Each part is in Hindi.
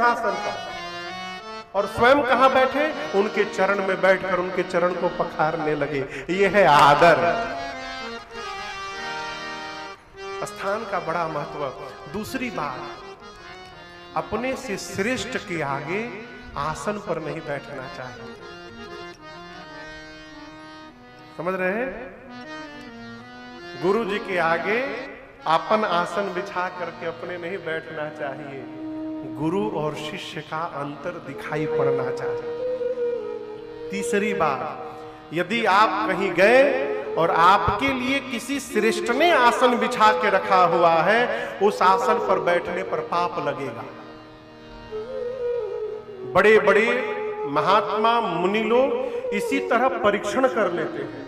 सिंहासन पर, और स्वयं कहां बैठे? उनके चरण में बैठकर उनके चरण को पखारने लगे। ये है आदर। स्थान का बड़ा महत्व। दूसरी बात, अपने से श्रेष्ठ के आगे आसन पर नहीं बैठना चाहिए। समझ रहे हैं? गुरु जी के आगे अपन आसन बिछा करके अपने नहीं बैठना चाहिए। गुरु और शिष्य का अंतर दिखाई पड़ना चाहिए। तीसरी बात, यदि आप कहीं गए और आपके लिए किसी श्रेष्ठ ने आसन बिछा के रखा हुआ है, उस आसन पर बैठने पर पाप लगेगा। बड़े बड़े महात्मा मुनि लोग इसी तरह परीक्षण कर लेते हैं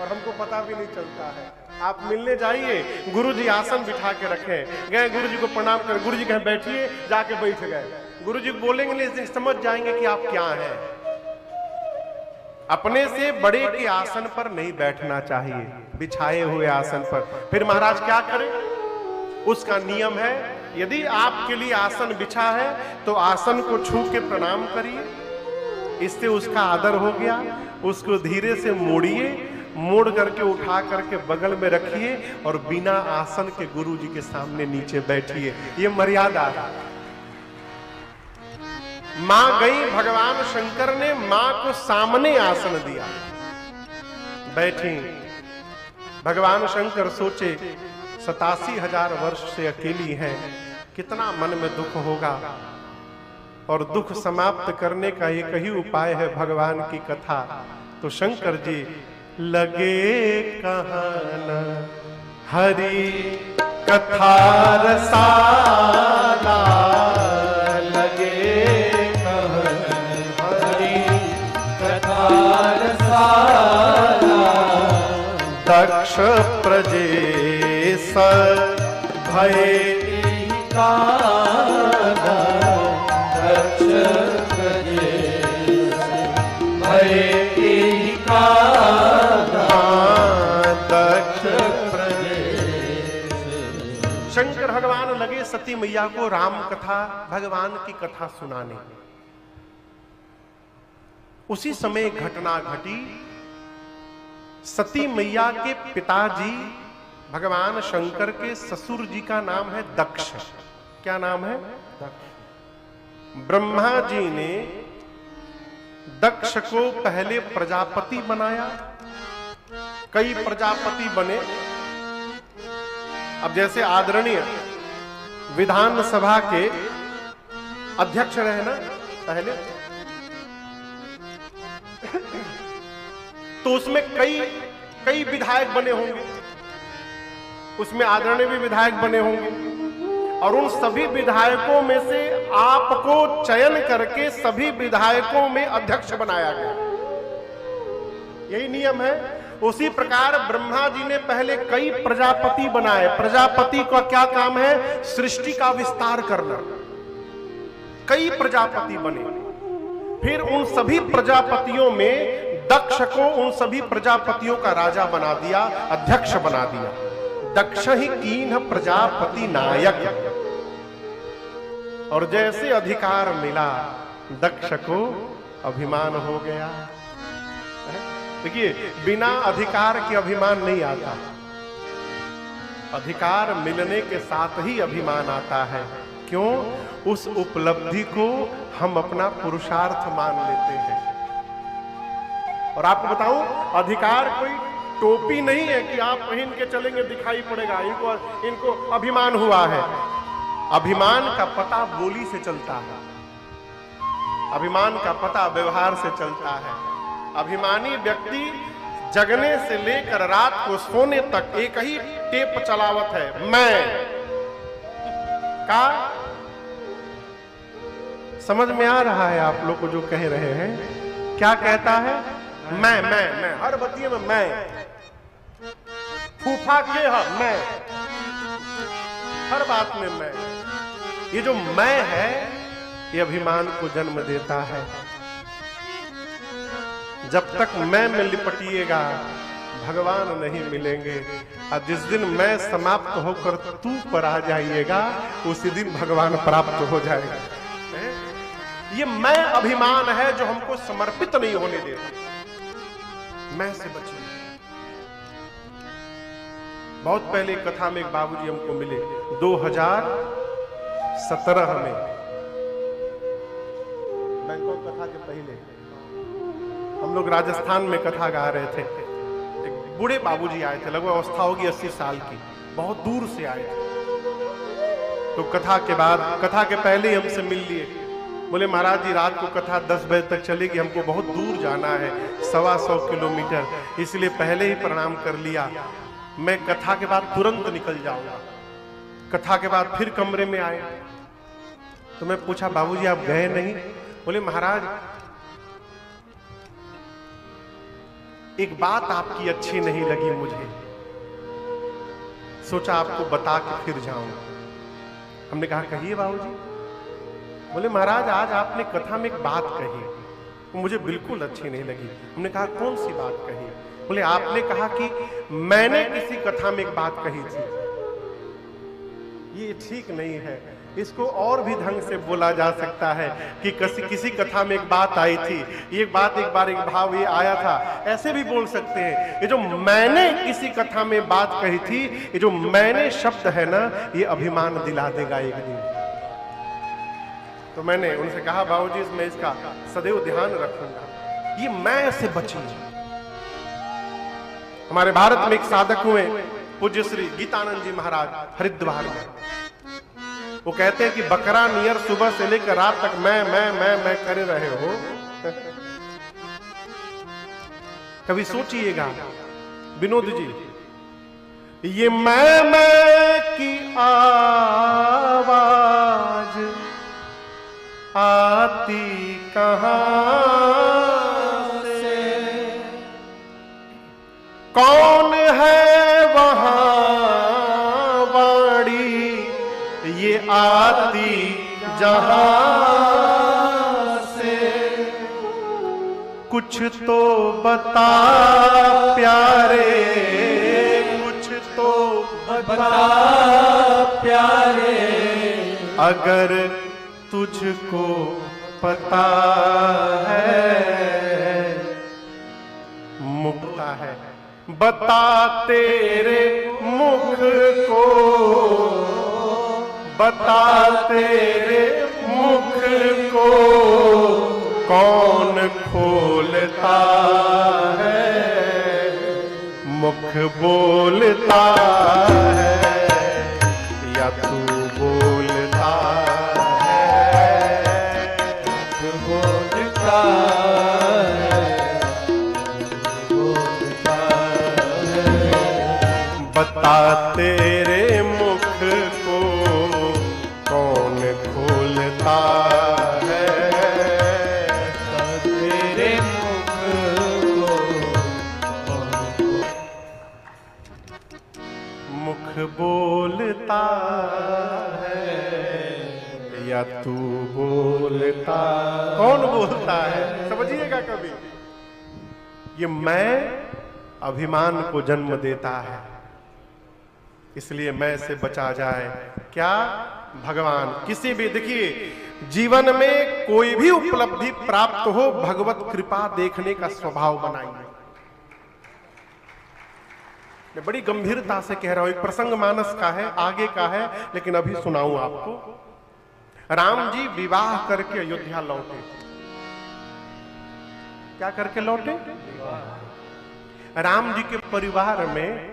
और हमको पता भी नहीं चलता है। आप मिलने जाइए, गुरुजी आसन बिठा के रखे, गए गुरुजी को प्रणाम कर, गुरुजी कहें बैठिए, जाके बैठ गए। गुरुजी बोलेंगे नहीं, समझ जाएंगे कि आप क्या हैं। अपने से बड़े के आसन पर नहीं बैठना चाहिए, बिछाए हुए आसन पर। फिर महाराज क्या करें? उसका नियम है, यदि आपके लिए आसन बिछा है तो आसन को छू के प्रणाम करिए, इससे उसका आदर हो गया। उसको धीरे से मोड़िए, मोड़ करके उठा करके बगल में रखिए और बिना आसन के गुरु जी के सामने नीचे बैठिए। ये मर्यादा है। मां गई, भगवान शंकर ने मां को सामने आसन दिया, बैठी। भगवान शंकर सोचे 87,000 वर्ष से अकेली है, कितना मन में दुख होगा, और दुख समाप्त करने का एक ही उपाय है भगवान की कथा। तो शंकर जी लगे कहना हरि कथा रसाला, लगे कहना हरि कथा रसाला, दक्ष प्रजेश भय काना, दक्ष प्रजेश भय शंकर भगवान लगे सती मैया को राम कथा, भगवान की कथा सुनाने। उसी समय घटना घटी। सती मैया के पिताजी भगवान शंकर के ससुर जी का नाम है दक्ष। क्या नाम है? दक्ष। ब्रह्मा जी ने दक्ष को पहले प्रजापति बनाया, कई प्रजापति बने। अब जैसे आदरणीय विधानसभा के अध्यक्ष रहे ना पहले, तो उसमें कई विधायक बने होंगे, उसमें आदरणीय भी विधायक बने होंगे, और उन सभी विधायकों में से आपको चयन करके सभी विधायकों में अध्यक्ष बनाया गया। यही नियम है। उसी प्रकार ब्रह्मा जी ने पहले कई प्रजापति बनाए। प्रजापति का क्या काम है? सृष्टि का विस्तार करना। कई प्रजापति बने। फिर उन सभी प्रजापतियों में दक्ष को उन सभी प्रजापतियों का राजा बना दिया, अध्यक्ष बना दिया। दक्ष ही कीन प्रजापति नायक। और जैसे अधिकार मिला दक्ष को अभिमान हो गया। देखिए, बिना अधिकार के अभिमान नहीं आता, अधिकार मिलने के साथ ही अभिमान आता है। क्यों? उस उपलब्धि को हम अपना पुरुषार्थ मान लेते हैं। और आपको बताऊं, अधिकार कोई टोपी नहीं है कि आप पहन के चलेंगे दिखाई पड़ेगा, इनको अभिमान हुआ है। अभिमान का पता बोली से चलता है, अभिमान का पता व्यवहार से चलता है। अभिमानी व्यक्ति जगने से लेकर रात को सोने तक एक ही टेप चलावत है, मैं का। समझ में आ रहा है आप लोग को जो कह रहे हैं? क्या कहता है? मैं हर बतिये में मैं, फूफा के मैं, हर बात में मैं। ये जो मैं है ये अभिमान को जन्म देता है। जब तक मैं में लिपटिएगा भगवान नहीं मिलेंगे, और जिस दिन मैं समाप्त होकर तू पर आ जाइएगा उसी दिन भगवान प्राप्त हो जाएगा। ये मैं अभिमान है जो हमको समर्पित नहीं होने देता। मैं से बचिए। बहुत पहले कथा में एक बाबूजी हमको मिले 2017 में, बैंकॉक कथा के पहले हम लोग राजस्थान में कथा गा रहे थे। एक बूढ़े बाबूजी आए थे, लगभग अवस्था होगी 80 साल की, बहुत दूर से आए थे। तो कथा के बाद, कथा के पहले ही हमसे मिल लिए। बोले महाराज जी रात को कथा 10 बजे तक चलेगी, हमको बहुत दूर जाना है, 125 किलोमीटर, इसलिए पहले ही प्रणाम कर लिया। मैं कथा के बाद तुरंत निकल जाऊंगा। कथा के बाद फिर कमरे में आए तो मैं पूछा बाबूजी आप गए नहीं? बोले महाराज एक बात आपकी अच्छी नहीं लगी मुझे, सोचा आपको बता के फिर जाऊं। हमने कहा कहिए बाबूजी। बोले महाराज आज आपने कथा में एक बात कही वो मुझे बिल्कुल अच्छी नहीं लगी। हमने कहा कौन सी बात कही? बोले आपने कहा कि मैंने किसी कथा में एक बात कही थी। ये ठीक नहीं है, इसको और भी ढंग से बोला जा सकता है कि किसी कथा में एक बात आई थी, ये बात एक बार एक भाव ये आया था, ऐसे भी बोल सकते हैं। ये जो मैंने किसी कथा में बात कही थी, ये जो मैंने शब्द है ना, ये अभिमान दिला देगा एक दिन। तो मैंने उनसे कहा बाबूजी मैं इसका सदैव ध्यान रखूंगा, ये मैं से बचिए। हमारे भारत में एक साधक हुए पूज्य श्री गीतानंद जी महाराज हरिद्वार में। वो कहते हैं कि बकरा नियर सुबह से लेकर रात तक मैं कर रहे हो। कभी सोचिएगा विनोद जी, ये मैं की आवाज आती कहां से, कौन है वहां वाणी ये आती जहां से, कुछ तो बता प्यारे, कुछ तो बता प्यारे, अगर तुझको पता है। मुक्ता है बता तेरे मुख को, बता तेरे मुख को कौन खोलता है, मुख बोलता है या तू बोलता है, मुख बोलता है, बोलता है। बता तेरे मुख को कौन खोलता है, तेरे मुख को मुख बोलता है या तू बोलता, कौन बोलता है? समझिएगा कभी ये मैं अभिमान को जन्म देता है, इसलिए मैं से बचा जाए। क्या भगवान किसी भी, देखिए जीवन में कोई भी उपलब्धि प्राप्त हो, भगवत कृपा देखने का स्वभाव बनाइए। मैं बड़ी गंभीरता से कह रहा हूं, एक प्रसंग मानस का है, आगे का है, लेकिन अभी सुनाऊं आपको। राम जी विवाह करके अयोध्या लौटे। क्या करके लौटे? राम जी के परिवार में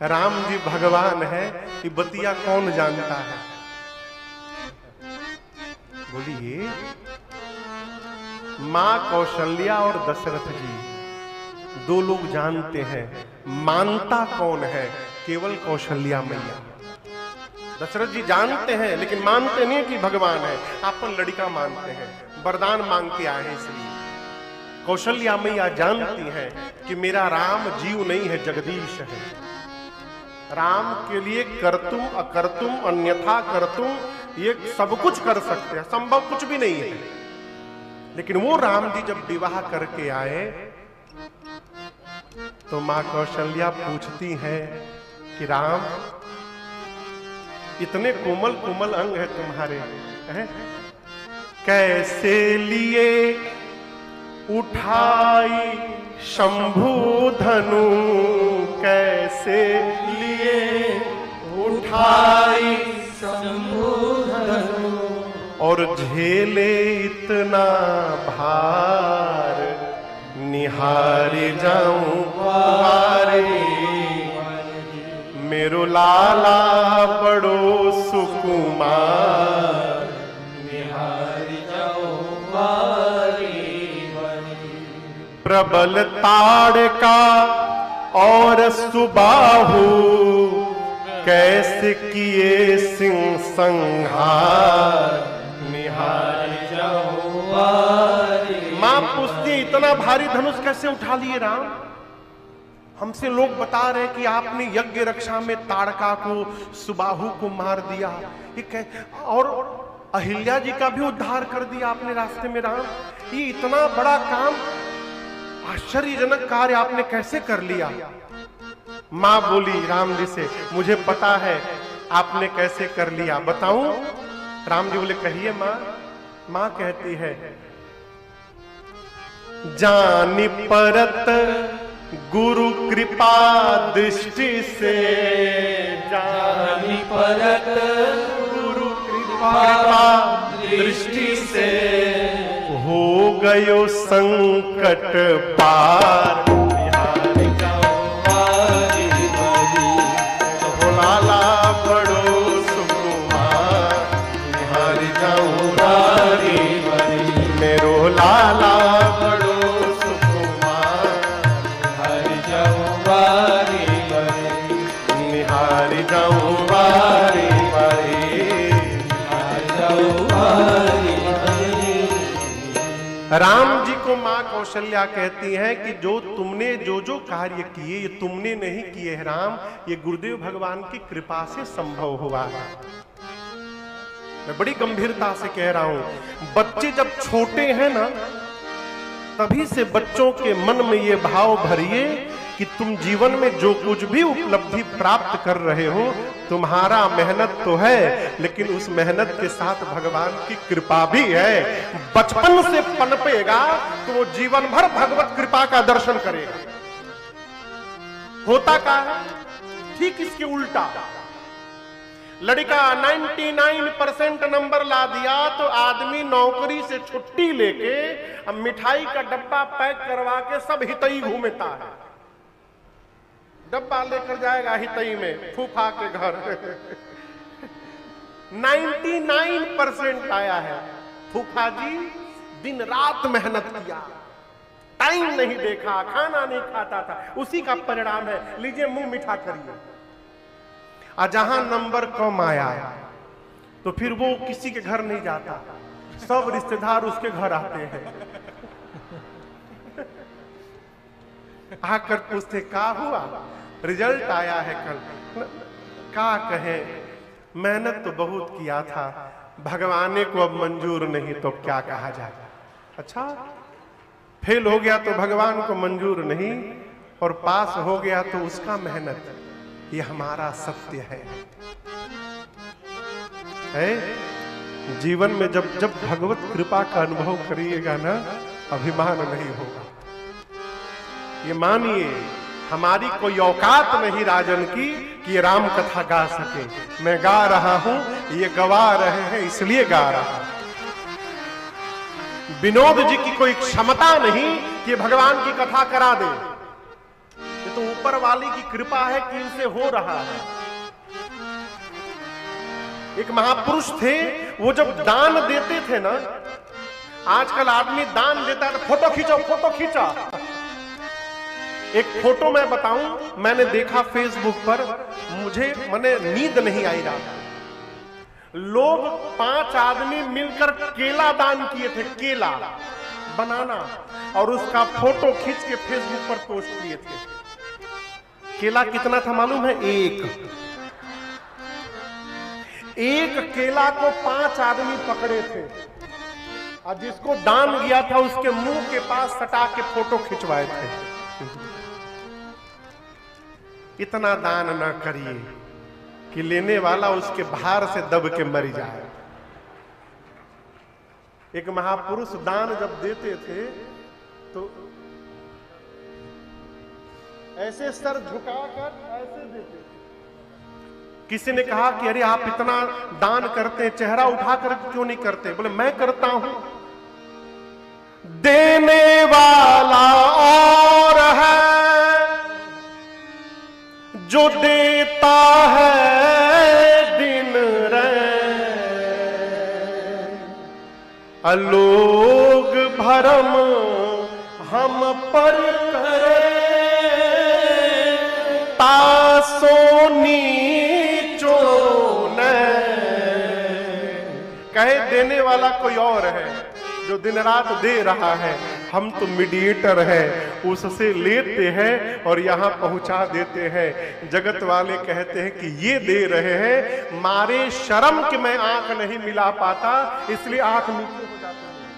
राम जी भगवान है, ये बतिया कौन जानता है? बोलिए। मां कौशल्या और दशरथ जी दो लोग जानते हैं, मानता कौन है? केवल कौशल्या मैया। दशरथ जी जानते हैं लेकिन मानते नहीं कि भगवान है, अपन लड़का मानते हैं, वरदान मांग के आए हैं। इसलिए कौशल्या मैया जानती हैं कि मेरा राम जीव नहीं है, जगदीश है। राम के लिए करतुम अकर्तुम अन्यथा करतुम, ये सब कुछ कर सकते हैं, संभव कुछ भी नहीं है। लेकिन वो राम जी जब विवाह करके आए तो मां कौशल्या पूछती हैं कि राम इतने कोमल कोमल अंग है तुम्हारे, हैं? कैसे लिए उठाई शंभु धनु, कैसे लिए उठाई शंभु धनु, और झेले इतना भार, निहारे जाऊं वारे, मेरो लाला बड़ो सुकुमार, निहारे जाऊं वारे, प्रबल ताड़का और सुबाहु, कैसे किए सिंह संहार, निहारे जाऊं वारे। मां पूछती, इतना भारी धनुष कैसे उठा लिए राम? हमसे लोग बता रहे कि आपने यज्ञ रक्षा में ताड़का को, सुबाहु को मार दिया, और अहिल्या जी का भी उद्धार कर दिया आपने रास्ते में राम। ये इतना बड़ा काम, आश्चर्यजनक कार्य आपने कैसे कर लिया? मां बोली राम जी से, मुझे पता है आपने कैसे कर लिया, बताऊं? राम जी बोले, कहिए मां। मां कहती है, जानी परत गुरु कृपा दृष्टि से, जानी परत गुरु कृपा दृष्टि से, हो गयो संकट पार, निहारे जाऊं वारे वारे, हो लाला बड़ो सुकुमार, निहारे जाऊं वारे वारे, मेरो लाला बड़ो राम जी को मां कौशल्या कहती हैं कि जो तुमने जो कार्य किए, ये तुमने नहीं किए हैं राम, ये गुरुदेव भगवान की कृपा से संभव हुआ है। मैं बड़ी गंभीरता से कह रहा हूं, बच्चे जब छोटे हैं ना, तभी से बच्चों के मन में ये भाव भरिए कि तुम जीवन में जो कुछ भी उपलब्धि प्राप्त कर रहे हो, तुम्हारा मेहनत तो है, लेकिन उस मेहनत के साथ भगवान की कृपा भी है। बचपन से पनपेगा तो वो जीवन भर भगवत कृपा का दर्शन करेगा। होता क्या है, ठीक इसके उल्टा। लड़का 99% नंबर ला दिया तो आदमी नौकरी से छुट्टी लेके अब मिठाई का डब्बा पैक करवा के सब हितई घूमता है। डब्बा लेकर जाएगा हितई में फूफा के घर। 99% आया है। फूफा जी दिन रात मेहनत किया, टाइम नहीं देखा, खाना नहीं खाता था, उसी का परिणाम है। लीजिए मुंह मीठा करिए। और जहां नंबर कम आया तो फिर वो किसी के घर नहीं जाता, सब रिश्तेदार उसके घर आते हैं। आकर पूछते क्या हुआ, रिजल्ट आया है कल। क्या कहे, मेहनत तो बहुत किया था, भगवान को अब मंजूर नहीं तो क्या कहा जाए। अच्छा, फेल हो गया तो भगवान को मंजूर नहीं, और पास हो गया तो उसका मेहनत। ये हमारा सत्य है। जीवन में जब जब भगवत कृपा का अनुभव करिएगा ना, अभिमान नहीं होगा। ये मानिए, हमारी कोई औकात नहीं राजन की कि ये राम कथा गा सके। मैं गा रहा हूं, ये गवा रहे हैं इसलिए गा रहा हूं। विनोद जी की कोई क्षमता नहीं कि भगवान की कथा करा दे। ये तो ऊपर वाली की कृपा है कि इनसे हो रहा है। एक महापुरुष थे, वो जब दान देते थे ना, आजकल आदमी दान देता है तो फोटो खींचो फोटो खींचा। एक फोटो मैं बताऊं, मैंने देखा फेसबुक पर, मुझे मने नींद नहीं आई रात। लोग 5 आदमी मिलकर केला दान किए थे, केला बनाना, और उसका फोटो खींच के फेसबुक पर पोस्ट किए थे। केला कितना था मालूम है? एक केला को 5 आदमी पकड़े थे, और जिसको दान दिया था उसके मुंह के पास सटा के फोटो खिंचवाए थे। इतना दान ना करिए कि लेने वाला उसके भार से दब के मर जाए। एक महापुरुष दान जब देते थे तो ऐसे सर झुकाकर ऐसे देते थे। किसी ने कहा कि अरे आप इतना दान करते हैं, चेहरा उठाकर क्यों नहीं करते? बोले मैं करता हूं, देने वाला और है, जो देता है दिन लोग भरम हम पर करे, तासो नीचो न कहे देने वाला कोई और है, जो दिन रात दे रहा है, हम तो मीडिएटर है, उससे लेते हैं और यहां पहुंचा देते हैं। जगत वाले कहते हैं कि ये दे रहे हैं, मारे शर्म कि मैं आंख नहीं मिला पाता इसलिए आंख नीचे हो जाती है।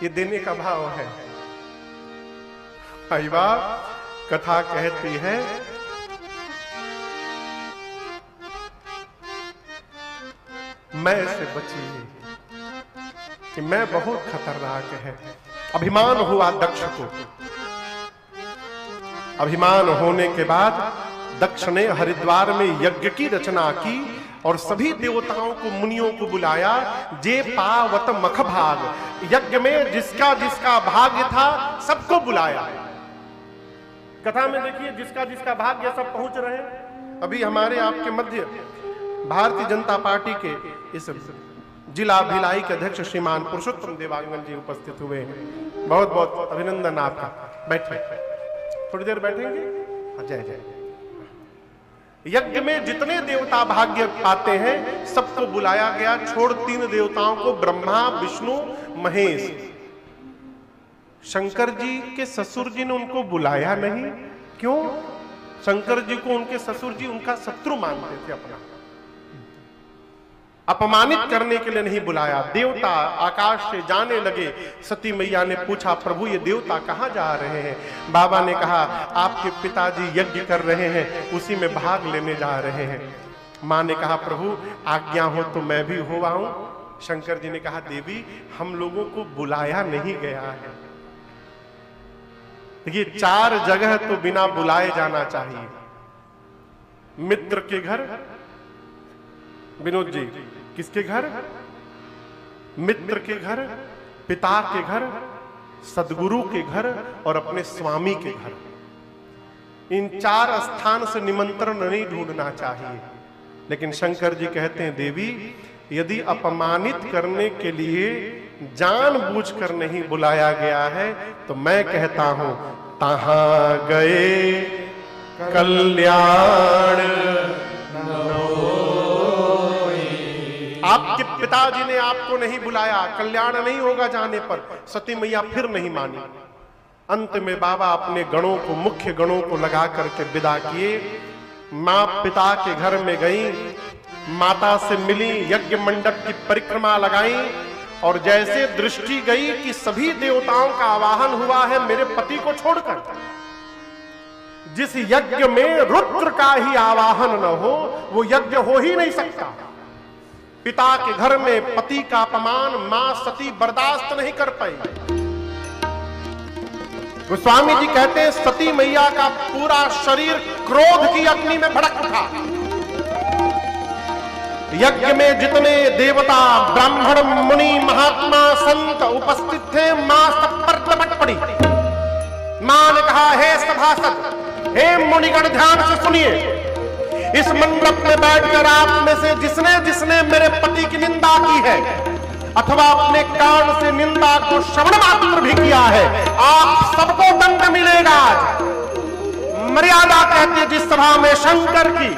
ये देने का भाव है। भाई बाप कथा कहती है मैं से बचिए कि मैं बहुत खतरनाक है। अभिमान हुआ दक्ष को। अभिमान होने के बाद दक्ष ने हरिद्वार में यज्ञ की रचना की और सभी देवताओं को, मुनियों को बुलाया। जे पावत मख भाग, यज्ञ में जिसका जिसका भाग्य था सबको बुलाया। कथा में देखिए जिसका जिसका भाग्य सब पहुंच रहे हैं। अभी हमारे आपके मध्य भारतीय जनता पार्टी के इस जिला भिलाई के अध्यक्ष श्रीमान पुरुषोत्तम देवांगन जी उपस्थित हुए हैं। बहुत बहुत अभिनंदन आपका। बैठे, थोड़ी देर बैठेंगे। जय जय। यज्ञ में जितने देवता भाग्य पाते हैं सबको बुलाया गया, छोड़ 3 देवताओं को, ब्रह्मा विष्णु महेश। शंकर जी के ससुर जी ने उनको बुलाया नहीं। क्यों? शंकर जी को उनके ससुर जी उनका शत्रु मानते थे, अपना अपमानित करने के लिए नहीं बुलाया। देवता आकाश से जाने लगे। सती मैया ने पूछा प्रभु ये देवता कहां जा रहे हैं? बाबा ने कहा आपके पिताजी यज्ञ कर रहे हैं, उसी में भाग लेने जा रहे हैं। मां ने कहा प्रभु आज्ञा हो तो मैं भी हो आऊं। शंकर जी ने कहा देवी हम लोगों को बुलाया नहीं गया है। देखिए 4 जगह तो बिना बुलाए जाना चाहिए। मित्र के घर, विनोद जी किसके घर? मित्र के घर, पिता के घर, सदगुरु के घर और अपने स्वामी के घर। इन 4 स्थान से निमंत्रण नहीं ढूंढना चाहिए। लेकिन शंकर जी कहते हैं देवी यदि अपमानित करने के लिए जानबूझकर नहीं बुलाया गया है तो मैं कहता हूं तहां गए कल्याण। आपके पिताजी ने आपको नहीं बुलाया, कल्याण नहीं होगा जाने पर। सती मैया फिर नहीं मानी। अंत में बाबा अपने गणों को, मुख्य गणों को लगा करके विदा किए। मां पिता के घर में गई, माता से मिली, यज्ञ मंडप की परिक्रमा लगाई और जैसे दृष्टि गई कि सभी देवताओं का आवाहन हुआ है मेरे पति को छोड़कर। जिस यज्ञ में रुद्र का ही आवाहन न हो वो यज्ञ हो ही नहीं सकता। पिता के घर में पति का अपमान मां सती बर्दाश्त नहीं कर पाई। गोस्वामी जी कहते हैं सती मैया का पूरा शरीर क्रोध की अग्नि में भड़क उठा। यज्ञ में जितने देवता, ब्राह्मण, मुनि, महात्मा, संत उपस्थित थे, मां सब पर लपट पड़ी। मां ने कहा हे सभासद, हे मुनिगण ध्यान से सुनिए। इस मंडप में बैठकर आप में से जिसने जिसने मेरे पति की निंदा की है अथवा अपने कान से निंदा को श्रवण मात्र भी किया है, आप सबको दंड मिलेगा। मर्यादा कहती है जिस सभा में शंकर की,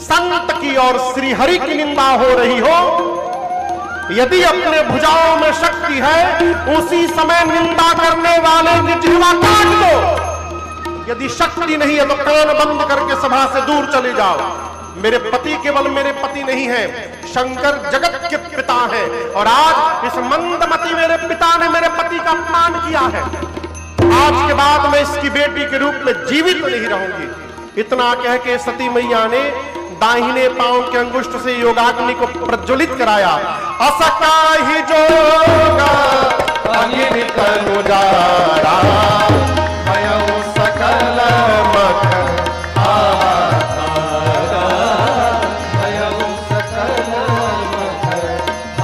संत की और श्री हरि की निंदा हो रही हो, यदि अपने भुजाओं में शक्ति है उसी समय निंदा करने वाले की जिह्वा काट दो। यदि शक्ति नहीं है तो कान बंद करके सभा से दूर चले जाओ। मेरे पति केवल मेरे पति नहीं है, शंकर जगत के पिता हैं और आज इस मंदमती मेरे पिता ने मेरे पति का अपमान किया है। आज के बाद मैं इसकी बेटी के रूप में जीवित नहीं रहूंगी। इतना कह के सती मैया ने दाहिने पांव के अंगुष्ठ से योगाग्नि को प्रज्वलित कराया। असका ही जोगा अग्नि तनु जारा भयउ सकल मख आहारा भयउ सकल मख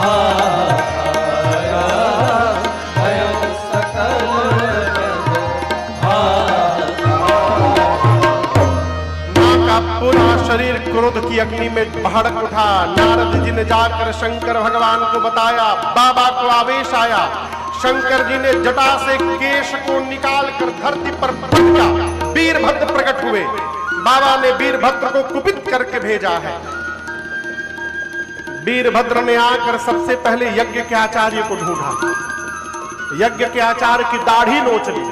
आहारा भयउ सकल पूरा शरीर क्रोध की अग्नि में भड़क उठा। नारद जी ने जाकर शंकर भगवान को बताया। बाबा को आवेश आया। शंकर जी ने जटा से केश को निकाल कर धरती पर पटका। वीरभद्र प्रकट हुए। बाबा ने वीरभद्र को कुपित करके भेजा है। वीरभद्र ने आकर सबसे पहले यज्ञ के आचार्य को ढूंढा। यज्ञ के आचार्य की दाढ़ी नोच ली।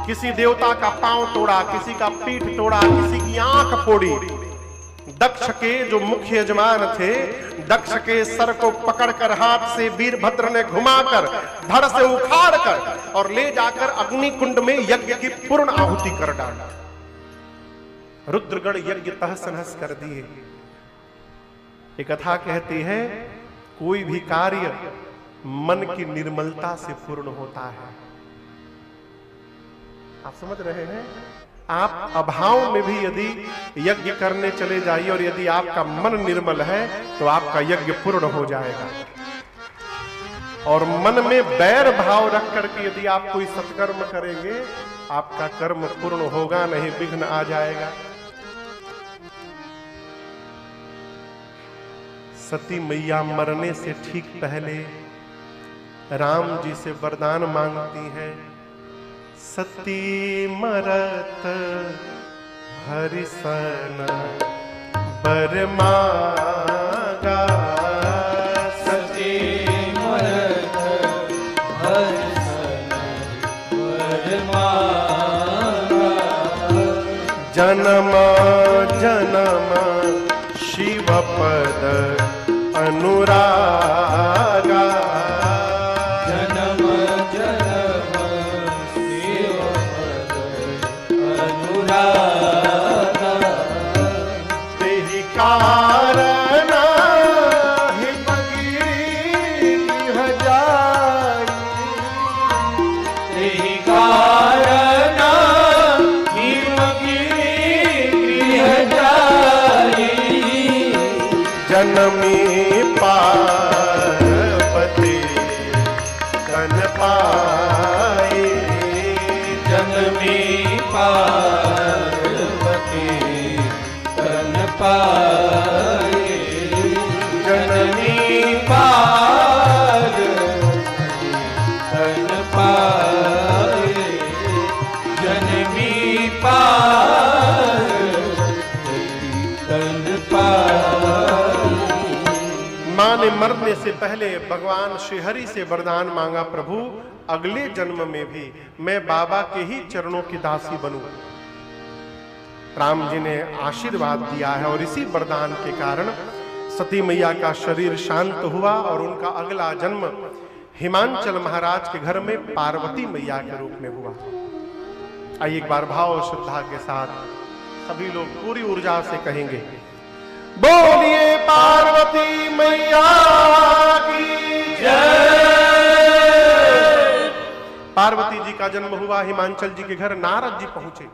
किसी देवता का पांव तोड़ा, किसी का पीठ तोड़ा, किसी की आंख फोड़ी। दक्ष के जो मुख्य यजमान थे, दक्ष के सर को पकड़कर हाथ से वीरभद्र ने घुमाकर धड़ से उखाड़कर और ले जाकर अग्नि कुंड में यज्ञ की पूर्ण आहुति कर डाला। रुद्रगण यज्ञ तहस नहस कर दिए। एक कथा कहती है, कोई भी कार्य मन की निर्मलता से पूर्ण होता है। आप समझ रहे हैं? आप अभाव में भी यदि यज्ञ करने चले जाइए और यदि आपका मन निर्मल है तो आपका यज्ञ पूर्ण हो जाएगा। और मन में बैर भाव रख करके यदि आप कोई सत्कर्म करेंगे, आपका कर्म पूर्ण होगा नहीं, विघ्न आ जाएगा। सती मैया मरने से ठीक पहले राम जी से वरदान मांगती हैं। सती मरत हरिसन बर मांगा। सती मरत हरिसन बर मांगा। जन्म जन्म शिव पद अनुरागा। जनमी पार्वती तन पाए। जनमी पार्वती तन पाए। जनमी पार्वती तन पाए। जनमी पार्वती तन पाए। मां ने मरने से पहले भगवान श्रीहरि से वरदान मांगा, प्रभु अगले जन्म में भी मैं बाबा के ही चरणों की दासी बनूं। राम जी ने आशीर्वाद दिया है और इसी वरदान के कारण सती मैया का शरीर शांत हुआ और उनका अगला जन्म हिमांचल महाराज के घर में पार्वती मैया के रूप में हुआ। आइए एक बार भाव और श्रद्धा के साथ सभी लोग पूरी ऊर्जा से कहेंगे, बोलिए पार्वती मैया की जय। पार्वती जी का जन्म हुआ। हिमांचल जी के घर नारद जी पहुंचे।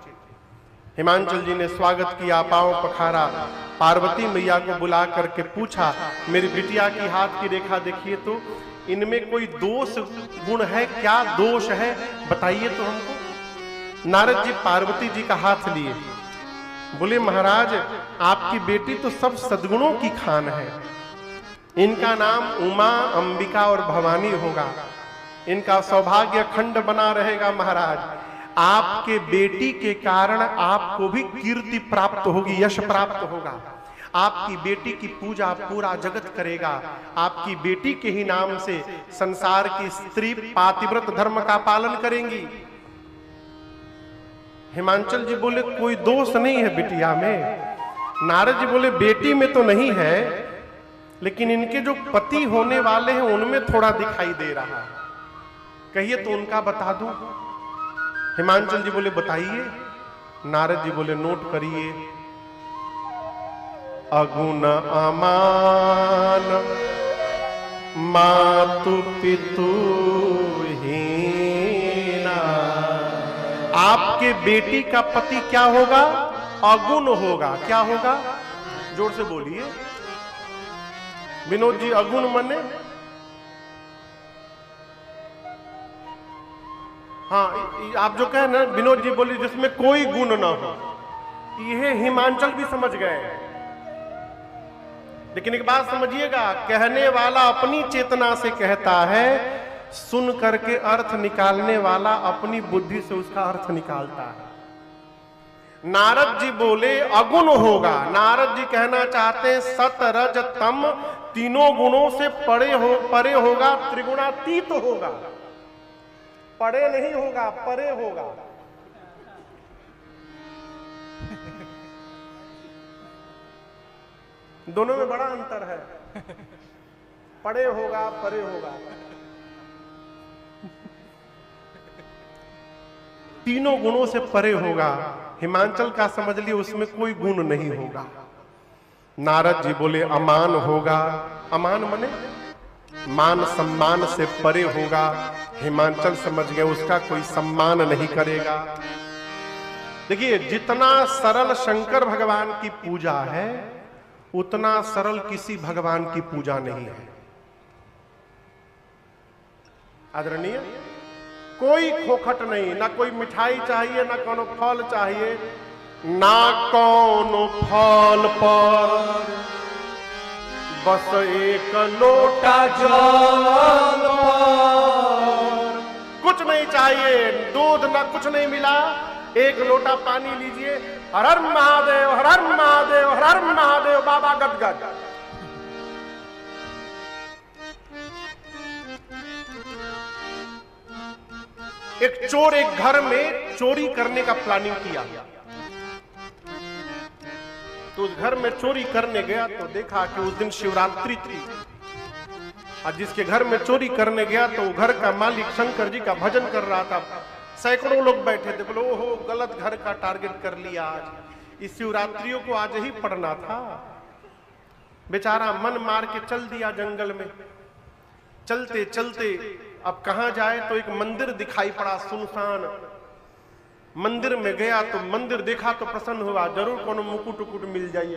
हिमांचल जी ने स्वागत किया, पांव पखारा। पार्वती मैया को बुला करके पूछा, मेरी बिटिया की हाथ की रेखा देखिए तो इनमें कोई दोष गुण है, क्या दोष है बताइए तो हमको। नारद जी पार्वती जी का हाथ लिए, बोले महाराज आपकी बेटी तो सब सद्गुणों की खान है। इनका नाम उमा, अंबिका और भवानी होगा। इनका सौभाग्य अखंड बना रहेगा महाराज। आपके बेटी के कारण आपको भी कीर्ति प्राप्त होगी, यश प्राप्त होगा। आपकी बेटी की पूजा पूरा जगत करेगा। आपकी बेटी के ही नाम से संसार की स्त्री पातिव्रत धर्म का पालन करेंगी। हिमांचल जी बोले कोई दोष नहीं है बिटिया में। नारद जी बोले बेटी में तो नहीं है, लेकिन इनके जो पति होने वाले हैं उनमें थोड़ा दिखाई दे रहा है। कहिए तो उनका बता दूं। हिमांचल जी बोले बताइए। नारद जी बोले नोट करिए, अगुण अमान मातु पितु हीना। आपके बेटी का पति क्या होगा? अगुण होगा। क्या होगा? जोर से बोलिए विनोद जी। अगुण मने? हाँ, आप जो कहे ना विनोद जी बोलिए, जिसमें कोई गुण ना हो। यह हिमांचल भी समझ गए। लेकिन एक बात समझिएगा, कहने वाला अपनी चेतना से कहता है, सुन करके अर्थ निकालने वाला अपनी बुद्धि से उसका अर्थ निकालता है। नारद जी बोले अगुण होगा। नारद जी कहना चाहते हैं सत रज तम तीनों गुणों से परे होगा, त्रिगुणातीत होगा। परे नहीं होगा, परे होगा। दोनों में बड़ा अंतर है। परे होगा, परे होगा। तीनों गुणों से परे होगा। हिमांचल का समझ लिए, उसमें कोई गुण नहीं होगा। नारद जी बोले अमान होगा। अमान मने मान सम्मान से परे होगा। हिमांचल समझ गए उसका कोई सम्मान नहीं करेगा। देखिए, जितना सरल शंकर भगवान की पूजा है, उतना सरल किसी भगवान की पूजा नहीं है। आदरणीय, कोई खोखट नहीं, ना कोई मिठाई चाहिए, ना कोनो फल चाहिए, ना कोनो फल पर बस एक लोटा जल पर। कुछ नहीं चाहिए, दूध ना कुछ नहीं मिला, एक लोटा पानी लीजिए, हर हर महादेव, हर हर महादेव, हर हर महादेव, बाबा गदगद। एक चोर एक घर में चोरी करने का प्लानिंग किया, तो उस घर में चोरी करने गया तो देखा कि उस दिन शिवरात्रि थी। और जिसके घर में चोरी करने गया तो घर का मालिक शंकर जी का भजन कर रहा था। सैकड़ों लोग बैठे थे। बोले ओहो, गलत घर का टारगेट कर लिया, आज इस शिवरात्रियों को आज ही पढ़ना था। बेचारा मन मार के चल दिया जंगल में। चलते चलते अब कहां जाए, तो एक मंदिर दिखाई पड़ा सुनसान। मंदिर में गया तो मंदिर देखा तो प्रसन्न हुआ, जरूर कोनो मुकुट उकुट मिल जाइए।